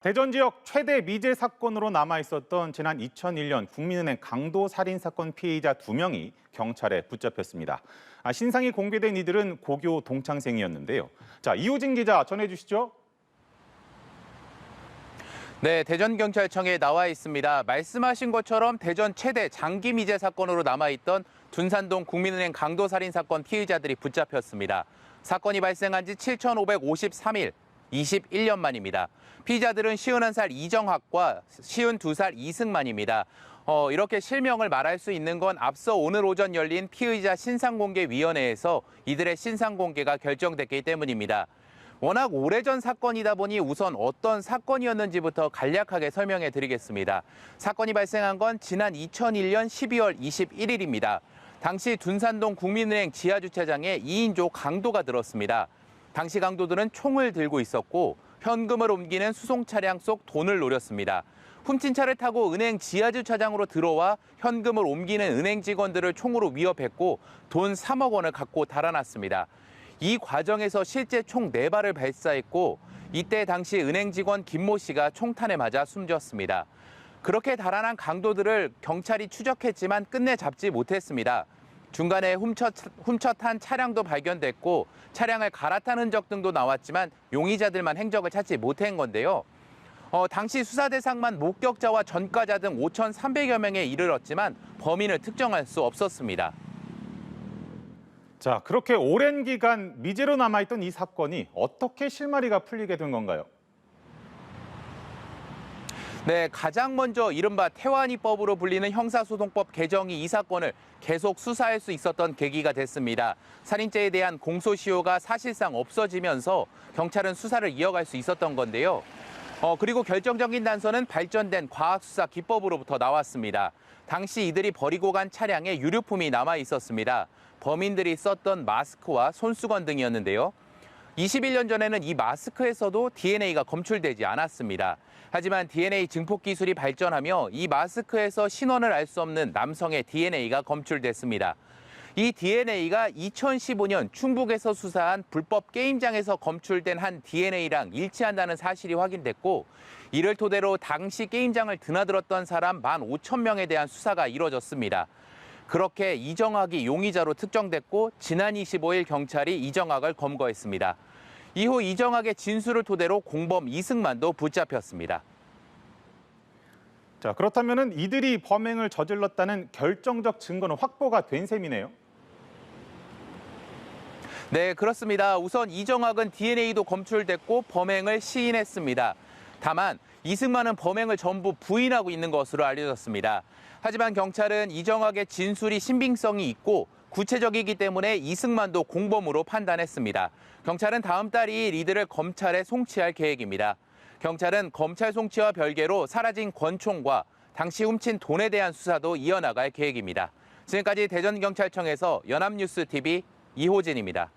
대전 지역 최대 미제 사건으로 남아있었던 지난 2001년 국민은행 강도 살인 사건 피해자 2명이 경찰에 붙잡혔습니다. 신상이 공개된 이들은 고교 동창생이었는데요. 자, 이호진 기자 전해주시죠. 네, 대전경찰청에 나와 있습니다. 말씀하신 것처럼 대전 최대 장기 미제 사건으로 남아있던 둔산동 국민은행 강도 살인 사건 피의자들이 붙잡혔습니다. 사건이 발생한 지 7,553일, 21년 만입니다. 피의자들은 51살 이정학과 52살 이승만입니다. 이렇게 실명을 말할 수 있는 건 앞서 오늘 오전 열린 피의자 신상공개위원회에서 이들의 신상공개가 결정됐기 때문입니다. 워낙 오래전 사건이다 보니 우선 어떤 사건이었는지부터 간략하게 설명해 드리겠습니다. 사건이 발생한 건 지난 2001년 12월 21일입니다. 당시 둔산동 국민은행 지하주차장에 2인조 강도가 들었습니다. 당시 강도들은 총을 들고 있었고 현금을 옮기는 수송 차량 속 돈을 노렸습니다. 훔친 차를 타고 은행 지하주차장으로 들어와 현금을 옮기는 은행 직원들을 총으로 위협했고 돈 3억 원을 갖고 달아났습니다. 이 과정에서 실제 총 4발을 발사했고 이때 당시 은행 직원 김모 씨가 총탄에 맞아 숨졌습니다. 그렇게 달아난 강도들을 경찰이 추적했지만 끝내 잡지 못했습니다. 중간에 훔쳐탄 차량도 발견됐고 차량을 갈아탄 흔적 등도 나왔지만 용의자들만 행적을 찾지 못한 건데요. 당시 수사 대상만 목격자와 전과자 등 5,300여 명에 이르렀지만 범인을 특정할 수 없었습니다. 자, 그렇게 오랜 기간 미제로 남아있던 이 사건이 어떻게 실마리가 풀리게 된 건가요? 네, 가장 먼저 이른바 태완이법으로 불리는 형사소송법 개정이 이 사건을 계속 수사할 수 있었던 계기가 됐습니다. 살인죄에 대한 공소시효가 사실상 없어지면서 경찰은 수사를 이어갈 수 있었던 건데요. 그리고 결정적인 단서는 발전된 과학수사 기법으로부터 나왔습니다. 당시 이들이 버리고 간 차량에 유류품이 남아 있었습니다. 범인들이 썼던 마스크와 손수건 등이었는데요. 21년 전에는 이 마스크에서도 DNA가 검출되지 않았습니다. 하지만 DNA 증폭 기술이 발전하며 이 마스크에서 신원을 알 수 없는 남성의 DNA가 검출됐습니다. 이 DNA가 2015년 충북에서 수사한 불법 게임장에서 검출된 한 DNA랑 일치한다는 사실이 확인됐고 이를 토대로 당시 게임장을 드나들었던 사람 15,000명에 대한 수사가 이뤄졌습니다. 그렇게 이정학이 용의자로 특정됐고 지난 25일 경찰이 이정학을 검거했습니다. 이후 이정학의 진술을 토대로 공범 이승만도 붙잡혔습니다. 자, 그렇다면 이들이 범행을 저질렀다는 결정적 증거는 확보가 된 셈이네요. 네, 그렇습니다. 우선 이정학은 DNA도 검출됐고 범행을 시인했습니다. 다만 이승만은 범행을 전부 부인하고 있는 것으로 알려졌습니다. 하지만 경찰은 이정학의 진술이 신빙성이 있고 구체적이기 때문에 이승만도 공범으로 판단했습니다. 경찰은 다음 달 2일 이들을 검찰에 송치할 계획입니다. 경찰은 검찰 송치와 별개로 사라진 권총과 당시 훔친 돈에 대한 수사도 이어나갈 계획입니다. 지금까지 대전경찰청에서 연합뉴스TV 이호진입니다.